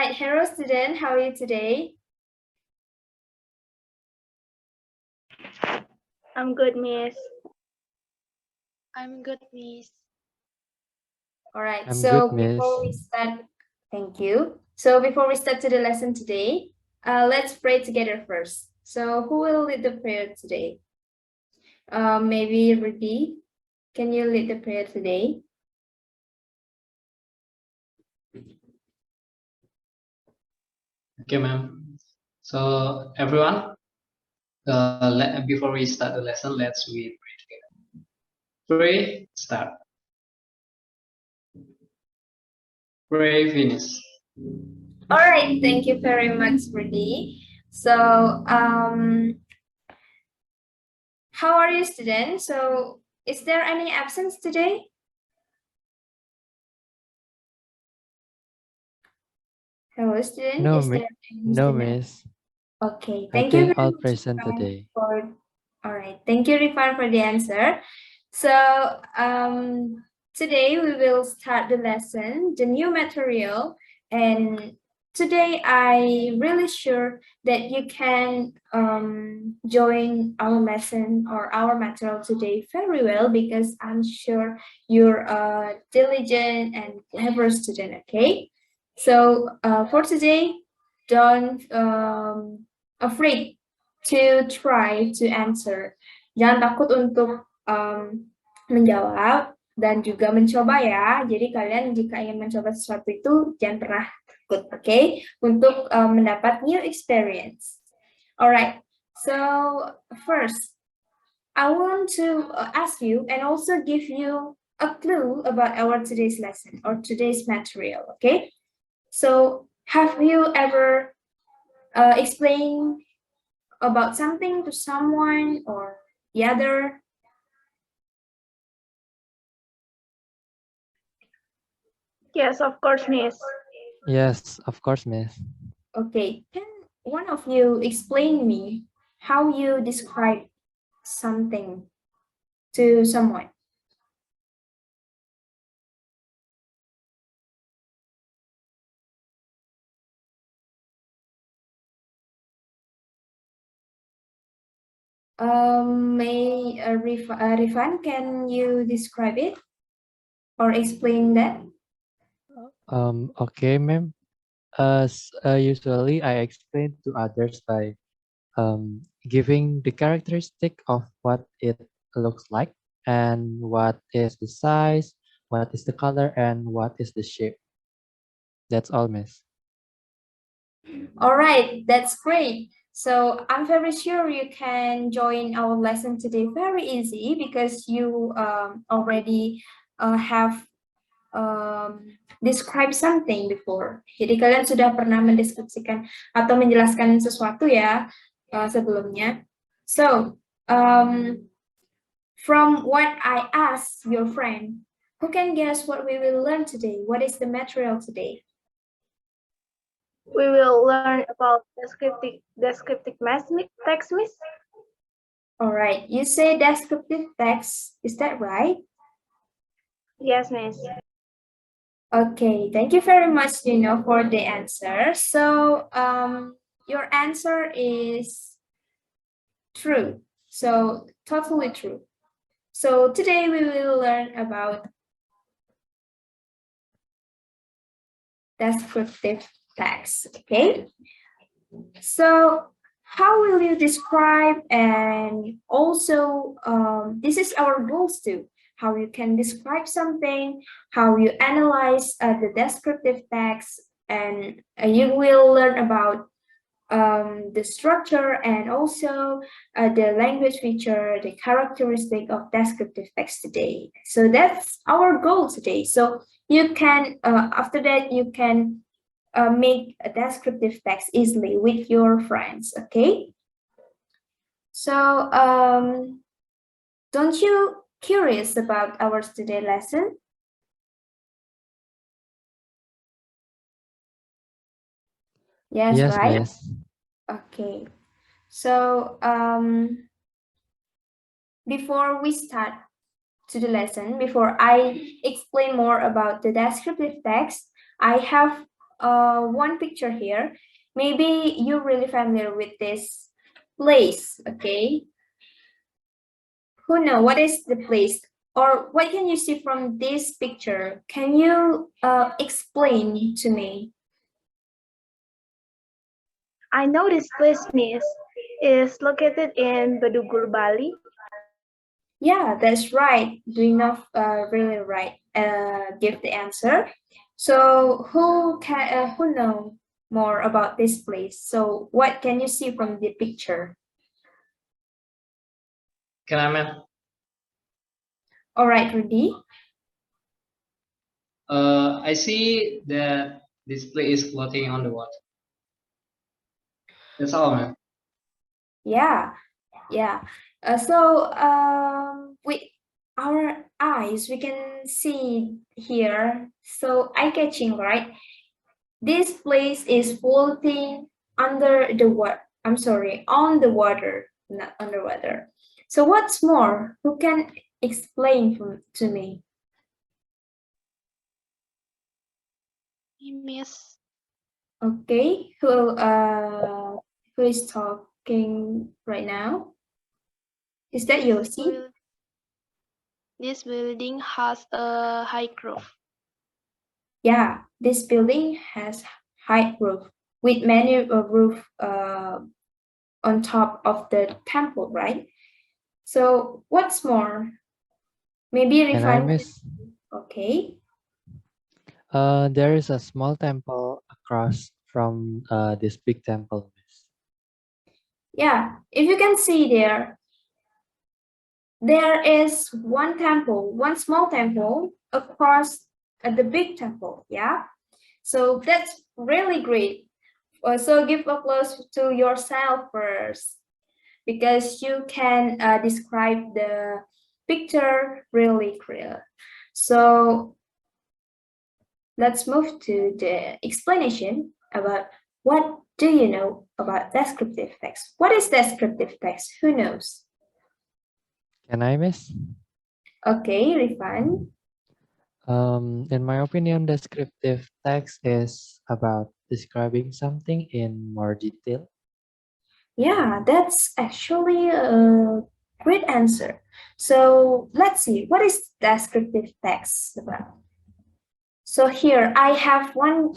right, hello student, how are you today? I'm good, Miss. I'm good, Miss. All right, I'm so good, Miss. before we start, thank you. So before we start to the lesson today, let's pray together first. So who will lead the prayer today? Maybe Rudy, can you lead the prayer today? Okay, ma'am. So everyone, before we start the lesson, let's pray together. Pray, start. Pray, finish. All right, thank you very much, Rudy. So, how are you, student? So, is there any absence today? Hello, student. No, Is there any no, student? Miss. Okay, I thank you think very all much, present Rifan, today. all right, thank you, Rifan, for the answer. So, today we will start the lesson, the new material, and today I really sure that you can join our lesson or our material today very well because I'm sure you're a diligent and clever student. Okay, so for today, don't afraid to try to answer. Jangan takut untuk menjawab dan juga mencoba ya. Jadi kalian jika ingin mencoba sesuatu itu jangan pernah takut, okay? Untuk mendapat new experience. Alright, so first, I want to ask you and also give you a clue about our today's lesson or today's material, okay? So have you ever explained about something to someone or the other? Yes, of course, Miss. Yes, of course, Miss. Okay, can one of you explain me how you describe something to someone? Rifan, can you describe it or explain that? Okay, ma'am. Usually I explain to others by giving the characteristic of what it looks like and what is the size, what is the color, and what is the shape. That's all, Miss. All right, that's great. So I'm very sure you can join our lesson today very easy because you already have describe something before. Jadi kalian sudah pernah mendeskripsikan atau menjelaskan sesuatu ya sebelumnya. So from what I asked your friend, who can guess what we will learn today? What is the material today? We will learn about descriptive text, Miss. All right, you say descriptive text, is that right? Yes, Miss. Okay, thank you very much, for the answer. So your answer is true. So totally true. So today we will learn about descriptive text, okay? So how will you describe and also this is our goals too, how you can describe something, how you analyze the descriptive text, and you will learn about the structure and also the language feature, the characteristic of descriptive text today. So that's our goal today. So you can, after that, you can make a descriptive text easily with your friends, okay? So don't you curious about our today lesson? Yes, right? Miss. Okay. So before we start to the lesson, before I explain more about the descriptive text, I have one picture here. Maybe you're really familiar with this place, okay? Who know what is the place? Or what can you see from this picture? Can you explain to me? I know this place, Miss, is located in Bedugul, Bali. Yeah, that's right. Doing not really right. Give the answer. So who know more about this place? So what can you see from the picture? Can I, ma'am? All right, Rudy. I see that this place is floating on the water. That's all, ma'am. Yeah. With our eyes, we can see here. So eye-catching, right? This place is floating under the water. I'm sorry, on the water, not underwater. So what's more? Who can explain to me? Miss. Okay, who is talking right now? Is that Yossi? This building has a high roof. Yeah, this building has high roof with many roof on top of the temple, right? So what's more? Maybe Can I, refine. Miss? Okay. There is a small temple across from this big temple, Miss. Yeah, if you can see there is one temple, one small temple across the big temple. Yeah, so that's really great. So give applause to yourself first, because you can describe the picture really clear. So let's move to the explanation about what do you know about descriptive text. What is descriptive text? Who knows? Can I, Miss? Okay, Rifan. In my opinion, descriptive text is about describing something in more detail. Yeah, that's actually a great answer. So let's see, what is descriptive text about? So here I have one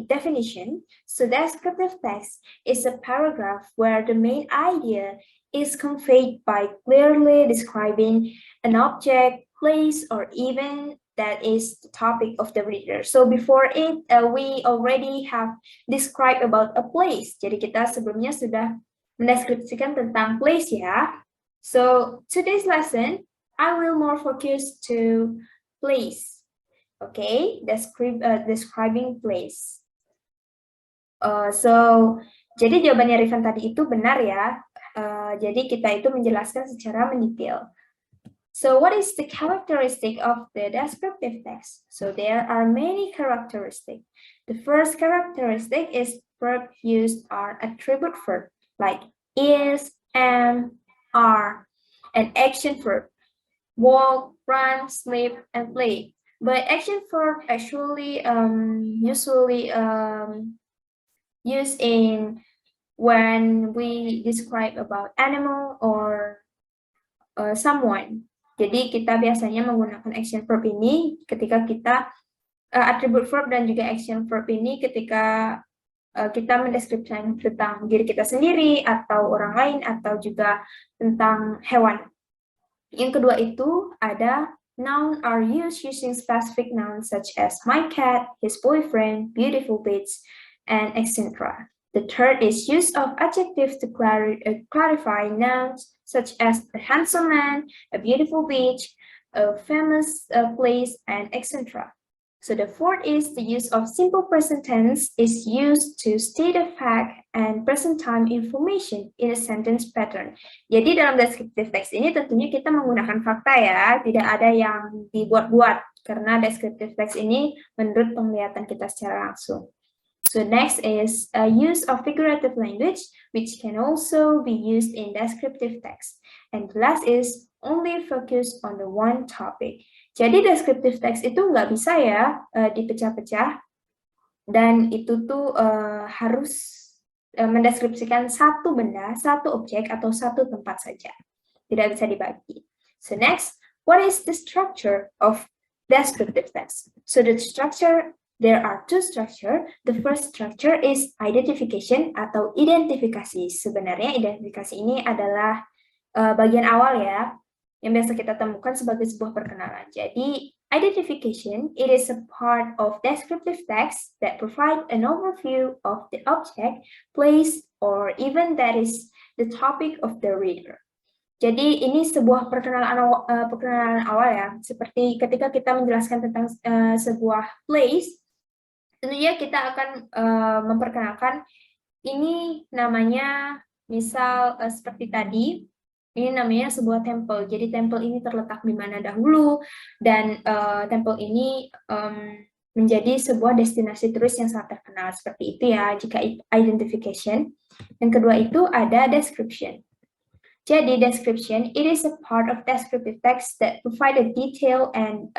definition. So descriptive text is a paragraph where the main idea is conveyed by clearly describing an object, place, or event that is the topic of the reader. So before it, we already have described about a place. Jadi kita sebelumnya sudah mendeskripsikan tentang place ya. So today's lesson, I will more focus to place. Okay, describing place. Jadi jawabannya Rifan tadi itu benar ya. Jadi kita itu menjelaskan secara mendetail. So what is the characteristic of the descriptive text? So there are many characteristics. The first characteristic is verb used are attribute verb like is, am, are, and action verb walk, run, sleep, and play. But action verb actually usually used in when we describe about animal or someone. Jadi kita biasanya menggunakan action verb ini ketika kita attribute verb dan juga action verb ini ketika kita mendeskripsikan tentang diri kita sendiri atau orang lain atau juga tentang hewan. Yang kedua itu ada noun are used using specific nouns such as my cat, his boyfriend, beautiful beach, and etc. The third is use of adjectives to clarify nouns such as a handsome man, a beautiful beach, a famous place, and etc. So the fourth is the use of simple present tense is used to state a fact and present time information in a sentence pattern. Jadi dalam descriptive text ini tentunya kita menggunakan fakta ya, tidak ada yang dibuat-buat karena descriptive text ini menurut penglihatan kita secara langsung. So next is a use of figurative language, which can also be used in descriptive text. And the last is only focus on the one topic. Jadi descriptive text itu nggak bisa ya dipecah-pecah. Dan itu tuh harus mendeskripsikan satu benda, satu objek, atau satu tempat saja. Tidak bisa dibagi. So next, what is the structure of descriptive text? So the structure, there are two structure. The first structure is identification atau identifikasi. Sebenarnya identifikasi ini adalah bagian awal ya, yang biasa kita temukan sebagai sebuah perkenalan. Jadi, identification, it is a part of descriptive text that provide an overview of the object, place, or even that is the topic of the reader. Jadi ini sebuah perkenalan awal ya, seperti ketika kita menjelaskan tentang sebuah place, tentunya kita akan memperkenalkan ini namanya, misal seperti tadi, ini namanya sebuah temple. Jadi temple ini terletak di mana dahulu, dan temple ini menjadi sebuah destinasi turis yang sangat terkenal. Seperti itu ya, jika identification. Yang kedua itu ada description. Jadi description, it is a part of descriptive text that provide a detail and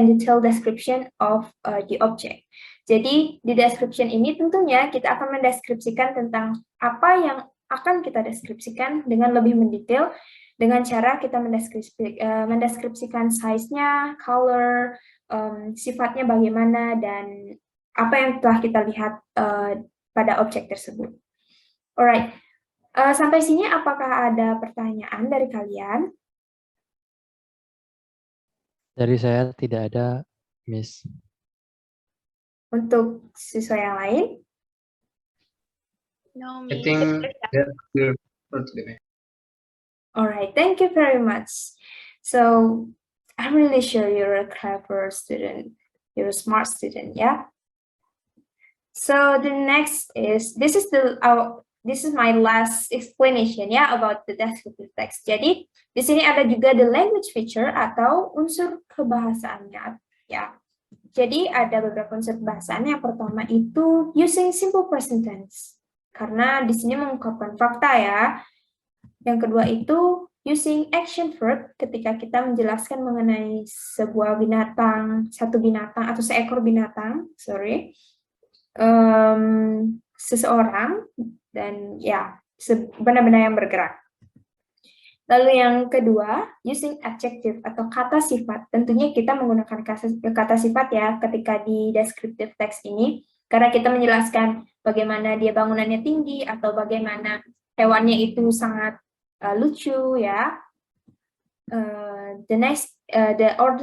detailed description of the object. Jadi di description ini tentunya kita akan mendeskripsikan tentang apa yang akan kita deskripsikan dengan lebih mendetail dengan cara kita mendeskripsikan size-nya, color, sifatnya bagaimana, dan apa yang telah kita lihat pada objek tersebut. Alright. Sampai sini apakah ada pertanyaan dari kalian? Dari saya tidak ada, Miss. Untuk siswa yang lain? No, I Miss. think that's clear for today. Alright, thank you very much. So, I'm really sure you're a clever student. You're a smart student, yeah? So the next is, this is my last explanation ya about the descriptive text. Jadi di sini ada juga the language feature atau unsur kebahasaannya ya. Jadi ada beberapa unsur kebahasaan. Yang pertama itu using simple present tense, karena di sini mengungkapkan fakta ya. Yang kedua itu using action verb ketika kita menjelaskan mengenai sebuah binatang, satu binatang atau seekor binatang, seseorang, dan ya benda-benda yang bergerak. Lalu yang kedua, using adjective atau kata sifat. Tentunya kita menggunakan kata sifat ya ketika di descriptive text ini, karena kita menjelaskan bagaimana dia bangunannya tinggi atau bagaimana hewannya itu sangat lucu ya. The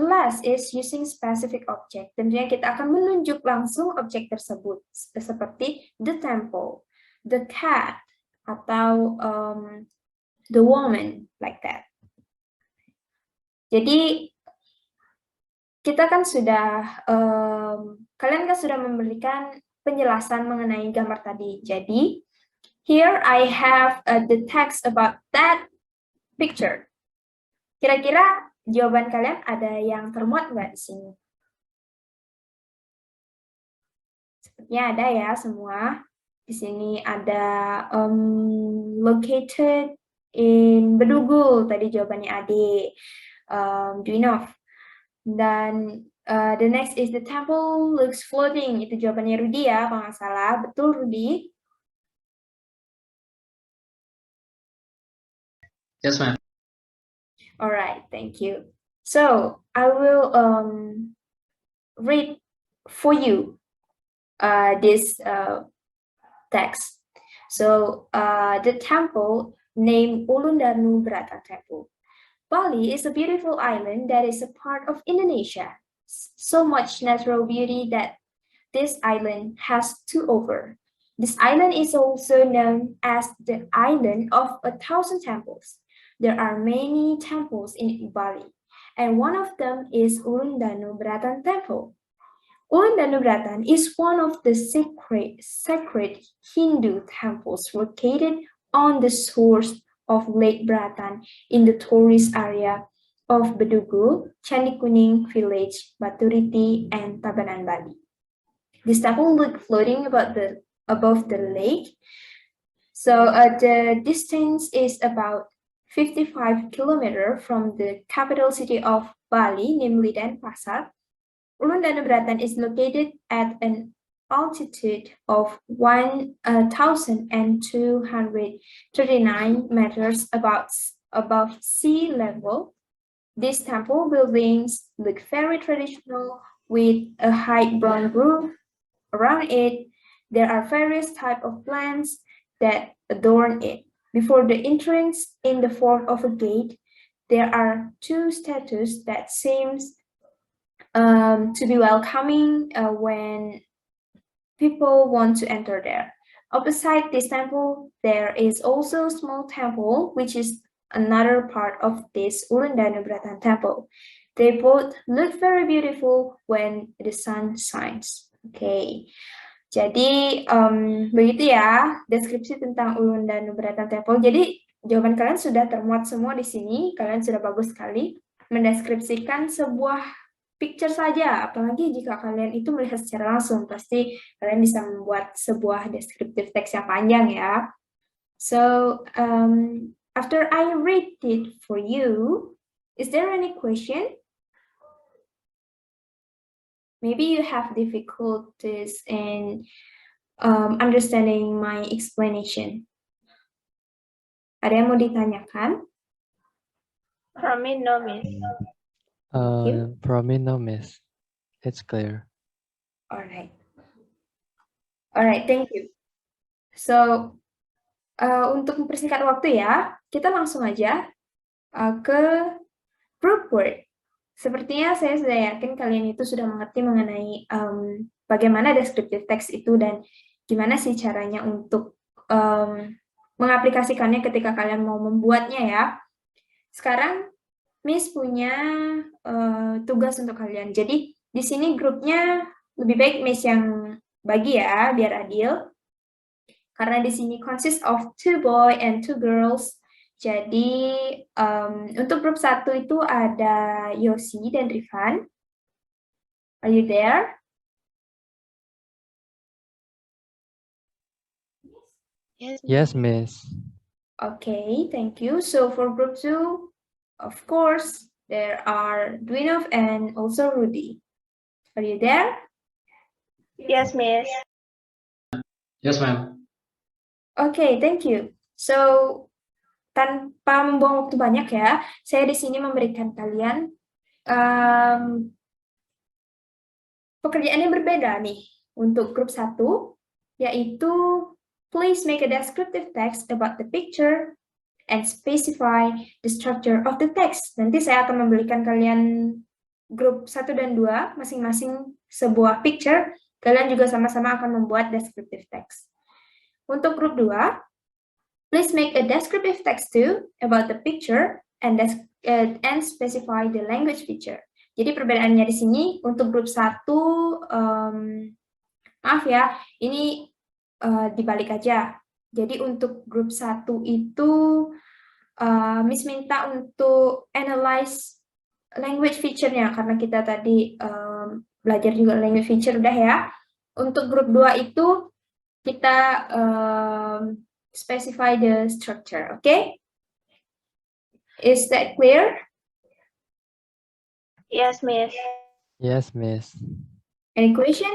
last is using specific object. Tentunya kita akan menunjuk langsung objek tersebut, seperti the temple, the cat, atau the woman, like that. Jadi kita kan sudah, kalian kan sudah memberikan penjelasan mengenai gambar tadi. Jadi here I have the text about that picture. Kira-kira jawaban kalian ada yang termuat nggak di sini? Sepertinya ada ya semua. Di sini ada located in Bedugul, tadi jawabannya Ade. Do you know? Dan the next is the temple looks floating. Itu jawabannya Rudi ya, kalau nggak salah. Betul, Rudi? Yes, ma'am. All right, thank you. So I will read for you this text. So the temple named Ulundanu Brata Temple. Bali is a beautiful island that is a part of Indonesia. So much natural beauty that this island has to offer. This island is also known as the island of 1,000 temples. There are many temples in Bali, and one of them is Ulundanu Bratan Temple. Ulundanu Bratan is one of the sacred Hindu temples located on the shores of Lake Bratan in the tourist area of Bedugul, Candi Kuning Village, Baturiti, and Tabanan, Bali. This temple looks floating above the lake. So the distance is about 55 kilometers from the capital city of Bali, namely Denpasar. Ulun Danubratan is located at an altitude of 1,239 meters above sea level. These temple buildings look very traditional with a high brown roof. Around it, there are various types of plants that adorn it. Before the entrance in the form of a gate, there are two statues that seems to be welcoming when people want to enter there. Opposite this temple, there is also a small temple, which is another part of this Ulun Danubratan temple. They both look very beautiful when the sun shines. Okay. Jadi begitu ya deskripsi tentang Ulun Danubratan Temple. Jadi jawaban kalian sudah termuat semua di sini. Kalian sudah bagus sekali mendeskripsikan sebuah picture saja. Apalagi jika kalian itu melihat secara langsung, pasti kalian bisa membuat sebuah descriptive text yang panjang ya. So after I read it for you, is there any question? Maybe you have difficulties in understanding my explanation. Ada yang mau ditanyakan? For me, no, Miss. From me, no, miss. It's clear. Alright. Alright, thank you. So, untuk mempersingkat waktu ya, kita langsung aja ke group word. Sepertinya saya sudah yakin kalian itu sudah mengerti mengenai bagaimana descriptive text itu dan gimana sih caranya untuk mengaplikasikannya ketika kalian mau membuatnya ya. Sekarang Miss punya tugas untuk kalian. Jadi di sini grupnya lebih baik Miss yang bagi ya, biar adil. Karena di sini consist of 2 boy and 2 girls. Jadi untuk grup 1 itu ada Yosi dan Rifan. Are you there? Yes, miss. Okay, thank you. So for group 2, of course, there are Dwinov and also Rudy. Are you there? Yes, Miss. Yes, ma'am. Okay, thank you. So tanpa membuang waktu banyak ya, saya di sini memberikan kalian pekerjaan yang berbeda nih untuk grup 1, yaitu please make a descriptive text about the picture and specify the structure of the text. Nanti saya akan memberikan kalian grup 1 dan 2 masing-masing sebuah picture. Kalian juga sama-sama akan membuat descriptive text. Untuk grup 2, please make a descriptive text too about the picture and specify the language feature. Jadi perbedaannya di sini untuk grup 1, maaf ya, ini dibalik aja. Jadi untuk grup 1 itu Miss minta untuk analyze language feature-nya karena kita tadi belajar juga language feature udah ya. Untuk grup 2 itu kita specify the structure, okay? Is that clear? Yes, Miss. Yes, miss. Any question?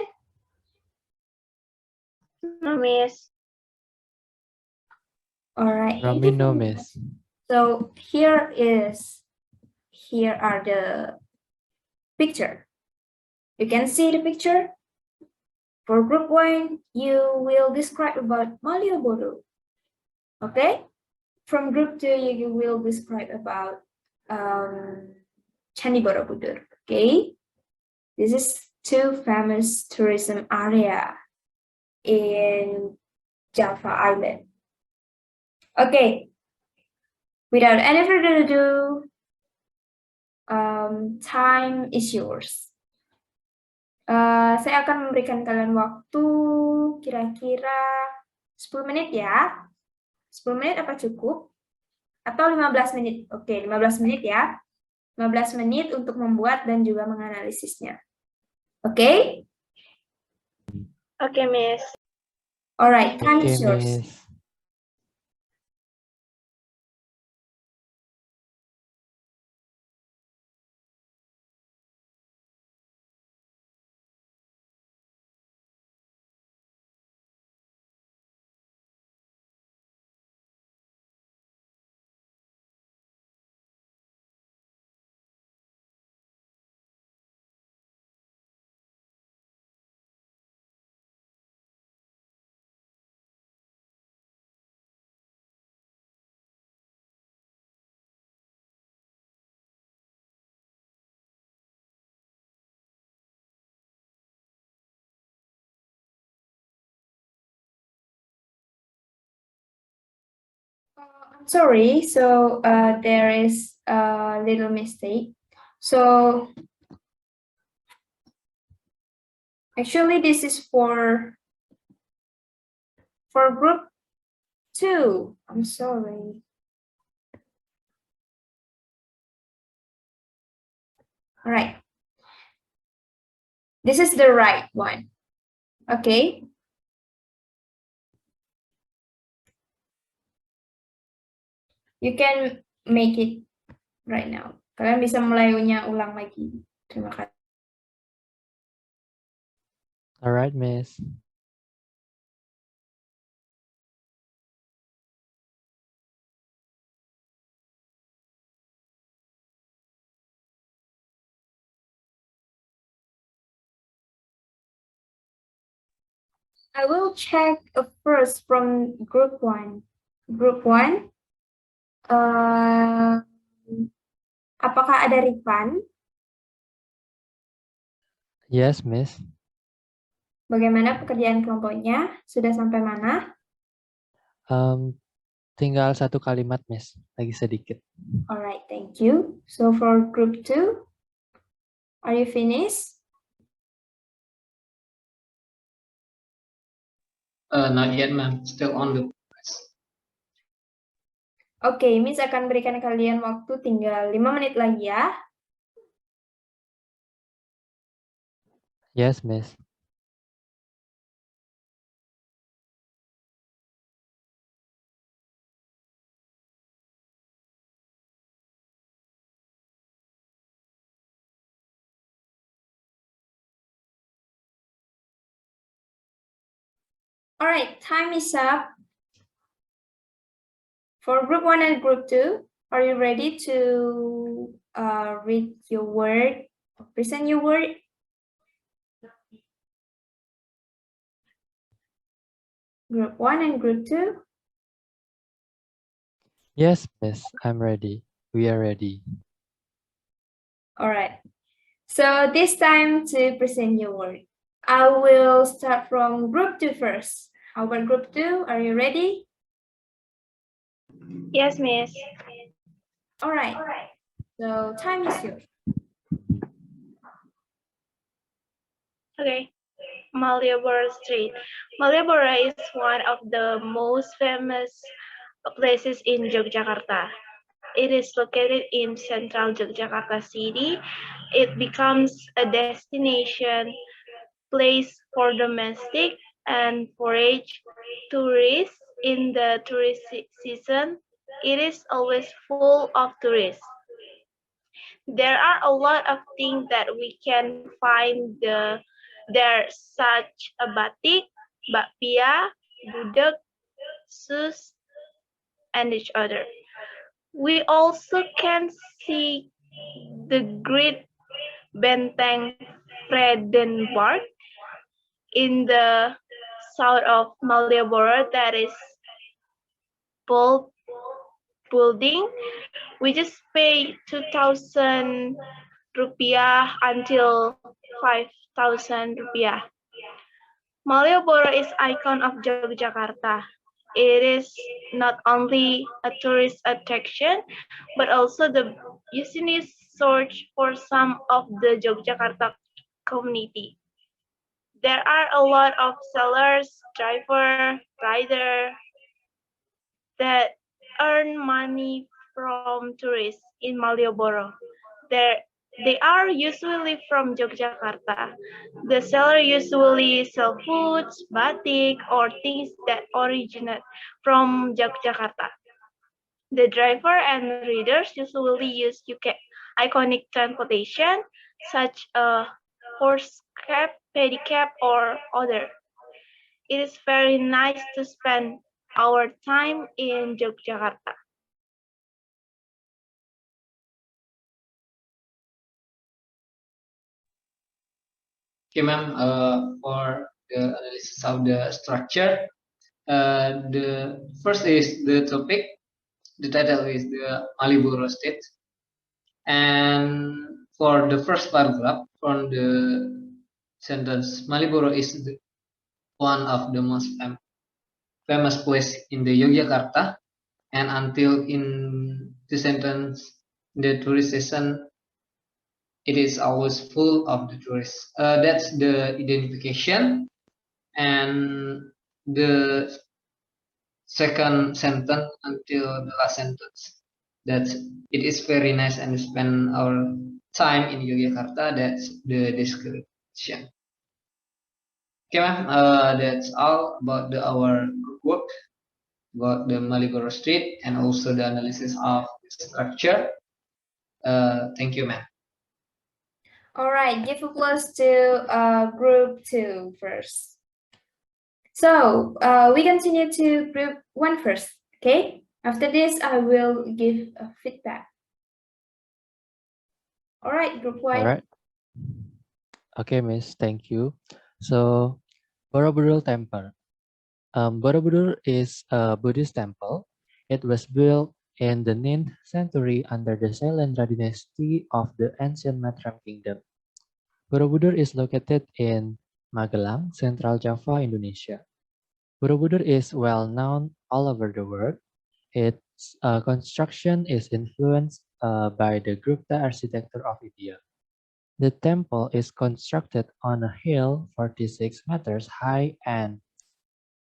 No, Miss. All right. From thank me, you no, very much. miss. So here are the picture. You can see the picture. For group 1, you will describe about Malioboro. Okay? From group 2, you will describe about Candi Borobudur. Okay? This is 2 famous tourism area in Java Island. Okay. Without any further ado, time is yours. Saya akan memberikan kalian waktu kira-kira 10 menit ya. 10 menit apa cukup? Atau 15 menit? Oke, 15 menit ya. 15 menit untuk membuat dan juga menganalisisnya. Oke? Okay, Miss. Alright, time Okay, is yours. miss. I'm sorry. So there is a little mistake. So actually, this is for group 2. I'm sorry. All right. This is the right one. Okay. You can make it right now. Kalian bisa melayunya ulang lagi. Terima kasih. All right, Miss. I will check first from group 1. Group 1, apakah ada Rifan? Yes, Miss. Bagaimana pekerjaan kelompoknya? Sudah sampai mana? Tinggal satu kalimat, Miss. Lagi sedikit. Alright, thank you. So for group 2, are you finished? Not yet, ma'am. Still on the progress. Oke, Miss akan berikan kalian waktu tinggal 5 menit lagi ya. Yes, Miss. Alright, time is up. For group 1 and group 2, are you ready to read your word, present your word? Group 1 and group 2? Yes, Miss. I'm ready. We are ready. Alright, so this time to present your word. I will start from group 2 first. How about group 2? Are you ready? Yes, Miss. Alright, so time is yours. Okay. Malioboro Street. Malioboro is one of the most famous places in Yogyakarta. It is located in central Yogyakarta city. It becomes a destination place for domestic and foreign tourists in the tourist season. It is always full of tourists. There are a lot of things that we can find there, such a batik, bakpia, gudeg, sus, and each other. We also can see the great Benteng Vredenburg in the south of Malioboro that is bold building. We just pay 2,000 rupiah until 5,000 rupiah. Malioboro is icon of Yogyakarta. It is not only a tourist attraction, but also the business source for some of the Yogyakarta community. There are a lot of sellers, driver, rider that earn money from tourists in Malioboro. They are usually from Yogyakarta. The seller usually sell foods, batik, or things that originate from Yogyakarta. The driver and readers usually use iconic transportation, such a horse cab, pedicab, or other. It is very nice to spend our time in Yogyakarta. Okay, ma'am. For the analysis of the structure, the first is the topic. The title is the Malioboro State, and for the first paragraph from the sentence, Malioboro is one of the most famous place in the Yogyakarta. and until in the sentence, the tourist season, it is always full of the tourists. That's the identification. And the second sentence until the last sentence, that it is very nice and spend our time in Yogyakarta. That's the description. Okay, ma'am. That's all about our group work, about the Maliboro Street, and also the analysis of the structure. Thank you, ma'am. All right, give applause to group 2 first. So we continue to group 1 first, okay? After this, I will give a feedback. All right, group 1. All right. Okay, Miss. Thank you. So, Borobudur Temple. Borobudur is a Buddhist temple. It was built in the 9th century under the Sailendra dynasty of the ancient Mataram Kingdom. Borobudur is located in Magelang, Central Java, Indonesia. Borobudur is well known all over the world. Its construction is influenced by the Gupta architecture of India. The temple is constructed on a hill 46 meters high and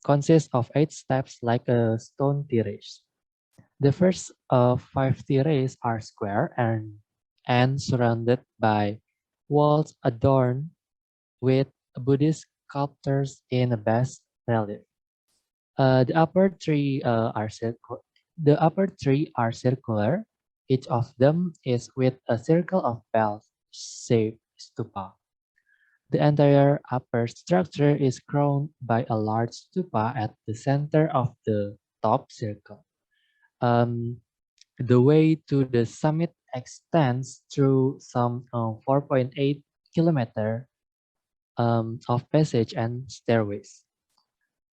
consists of 8 steps like a stone terrace. The first 5 terraces are square and surrounded by walls adorned with Buddhist sculptures in a bas relief. The upper three are circular. Each of them is with a circle of bell-shaped stupa. The entire upper structure is crowned by a large stupa at the center of the top circle. The way to the summit extends through some 4.8 kilometer of passage and stairways.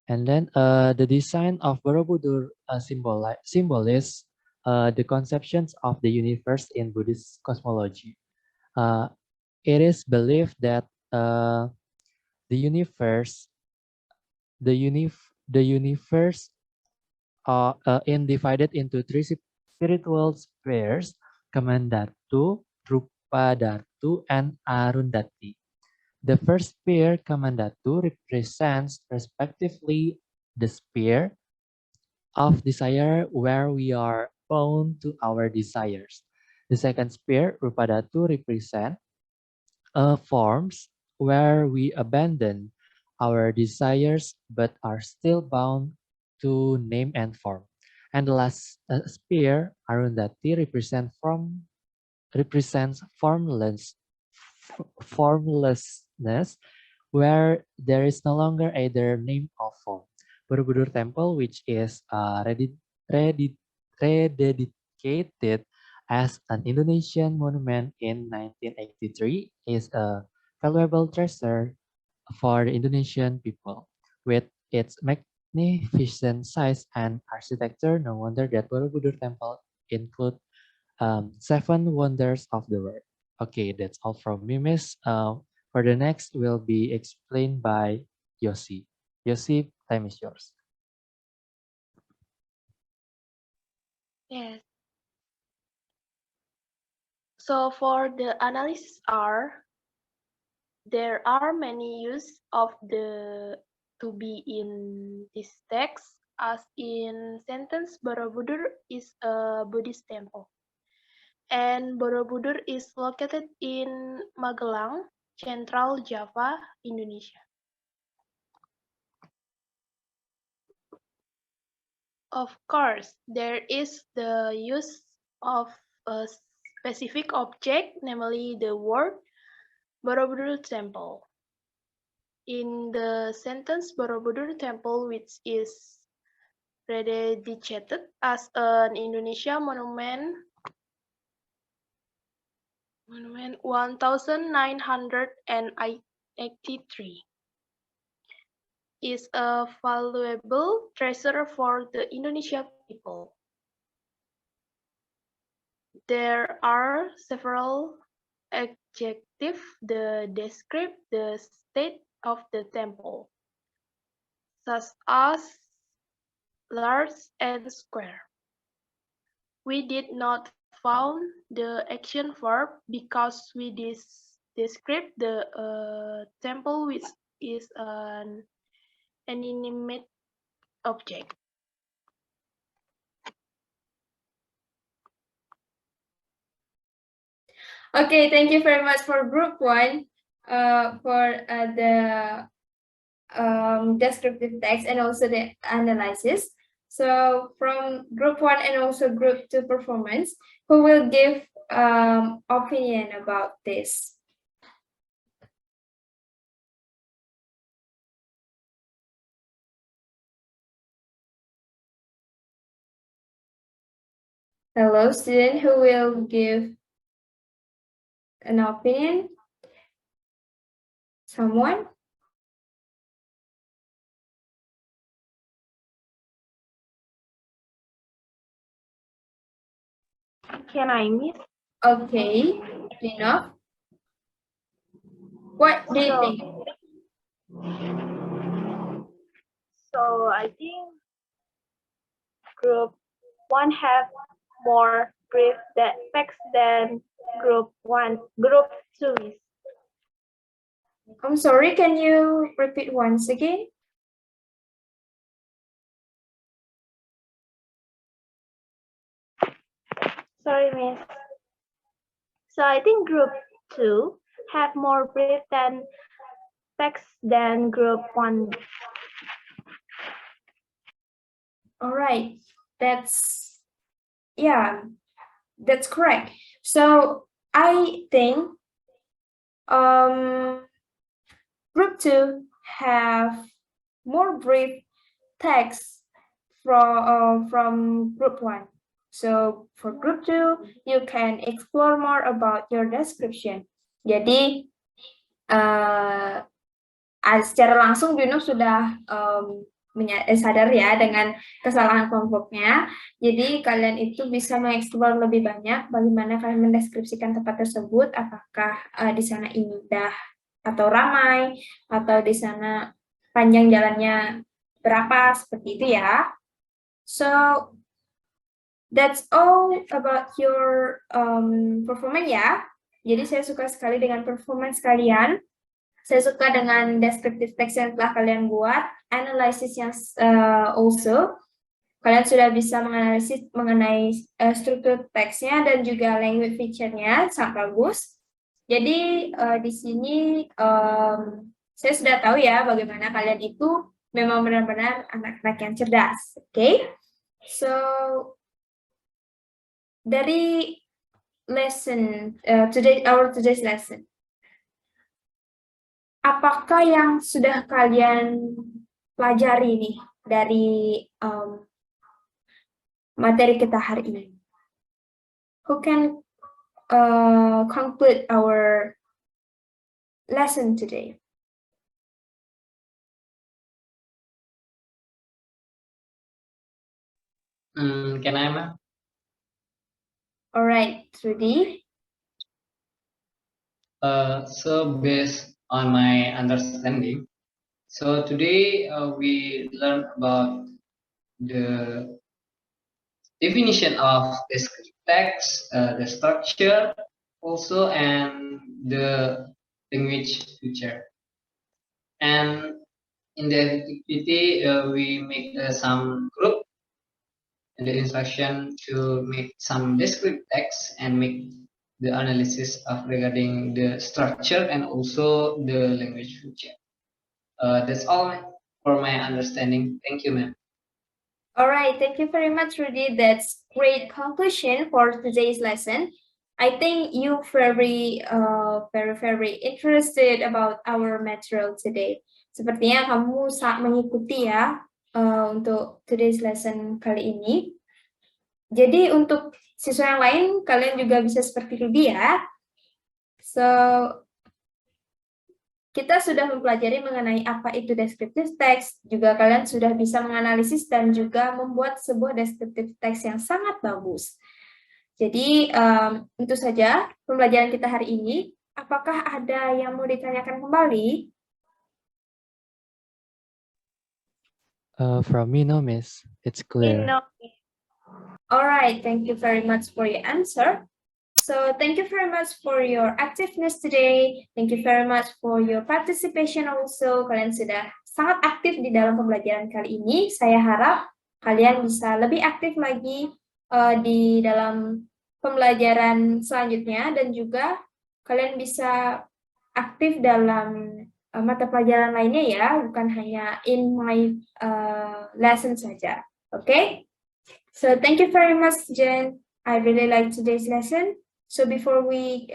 And then the design of Borobudur symbolizes the conceptions of the universe in Buddhist cosmology. It is believed that the universe, the universe in divided into 3 spiritual spheres: Kamandhatu, Drupadhatu, and Arundhati. The first sphere, Kamandhatu, represents respectively the sphere of desire where we are bound to our desires. The second sphere, Rupadhatu, represents forms where we abandon our desires but are still bound to name and form. And the last sphere, Arundhati, represents formlessness, where there is no longer either name or form. Borobudur Temple, which is rededicated as an Indonesian monument in 1983, is a valuable treasure for the Indonesian people. With its magnificent size and architecture, no wonder that Borobudur Temple include 7 wonders of the world. Okay, that's all from me, Miss. For the next will be explained by Yossi. Yossi, time is yours. Yes. So for the analysis are, there are many use of the to be in this text, as in sentence Borobudur is a Buddhist temple. And Borobudur is located in Magelang, Central Java, Indonesia. Of course, there is the use of a specific object, namely the word Borobudur Temple. In the sentence Borobudur Temple, which is rededicated as an Indonesia monument 1983, is a valuable treasure for the Indonesia people. There are several adjectives that describe the state of the temple, such as large and square. We did not found the action verb because we describe the temple which is an inanimate object. Okay, thank you very much for group one, for the descriptive text and also the analysis. So from group one and also group two performance, who will give opinion about this? Hello, student, who will give an opinion? Someone? Can I miss? Okay, enough. What do you think? So I think group one have more brief text than group one. Group two is. I'm sorry, can you repeat once again? Sorry, miss. So I think group two have more brief than text than group one. All right, that's correct. So I think group two have more brief text from group one. So for group two, you can explore more about your description. Jadi secara langsung Bino sudah sadar ya dengan kesalahan kelompoknya. Jadi kalian itu bisa mengeksplor lebih banyak bagaimana kalian mendeskripsikan tempat tersebut, apakah di sana indah atau ramai, atau di sana panjang jalannya berapa, seperti itu ya. So that's all about your performance ya. Jadi saya suka sekali dengan performance kalian. Saya suka dengan descriptive text yang telah kalian buat, analisis yang also. Kalian sudah bisa menganalisis mengenai struktur teksnya dan juga language feature-nya, sangat bagus. Jadi di sini saya sudah tahu ya bagaimana kalian itu memang benar-benar anak-anak yang cerdas. Okay? So dari lesson today's lesson, apakah yang sudah kalian pelajari nih dari materi kita hari ini? Who can conclude our lesson today? Can I, ma'am? All right, Trudy. So based on my understanding, so today we learned about the definition of descriptive text, the structure, also, and the language feature. And in the activity, we make some group in the instruction to make some descriptive text and make the analysis of regarding the structure and also the language feature. That's all for my understanding. Thank you, ma'am. All right, thank you very much, Rudy. That's great conclusion for today's lesson. I think you very interested about our material today. Sepertinya kamu sangat mengikuti ya untuk today's lesson kali ini. Jadi untuk siswa yang lain, kalian juga bisa seperti Rudy ya. So, kita sudah mempelajari mengenai apa itu descriptive text, juga kalian sudah bisa menganalisis dan juga membuat sebuah descriptive text yang sangat bagus. Jadi, itu saja pembelajaran kita hari ini. Apakah ada yang mau ditanyakan kembali? From me, no, miss. It's clear. No. All right, thank you very much for your answer. So thank you very much for your activeness today. Thank you very much for your participation also. Kalian sudah sangat aktif di dalam pembelajaran kali ini. Saya harap kalian bisa lebih aktif lagi di dalam pembelajaran selanjutnya dan juga kalian bisa aktif dalam mata pelajaran lainnya ya, bukan hanya in my lesson saja. Okay? So thank you very much, Jen. I really like today's lesson. So before we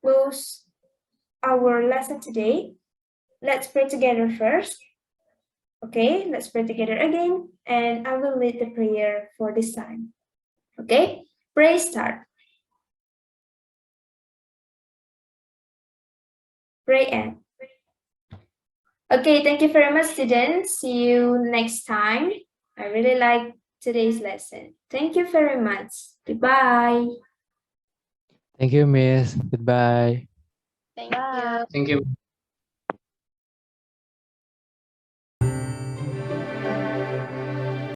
close our lesson today, let's pray together first. Okay, let's pray together again, and I will lead the prayer for this time. Okay, pray start. Pray end. Okay, thank you very much, students. See you next time. I really like today's lesson. Thank you very much. Goodbye. Thank you, Miss. Goodbye. Thank you. Thank you.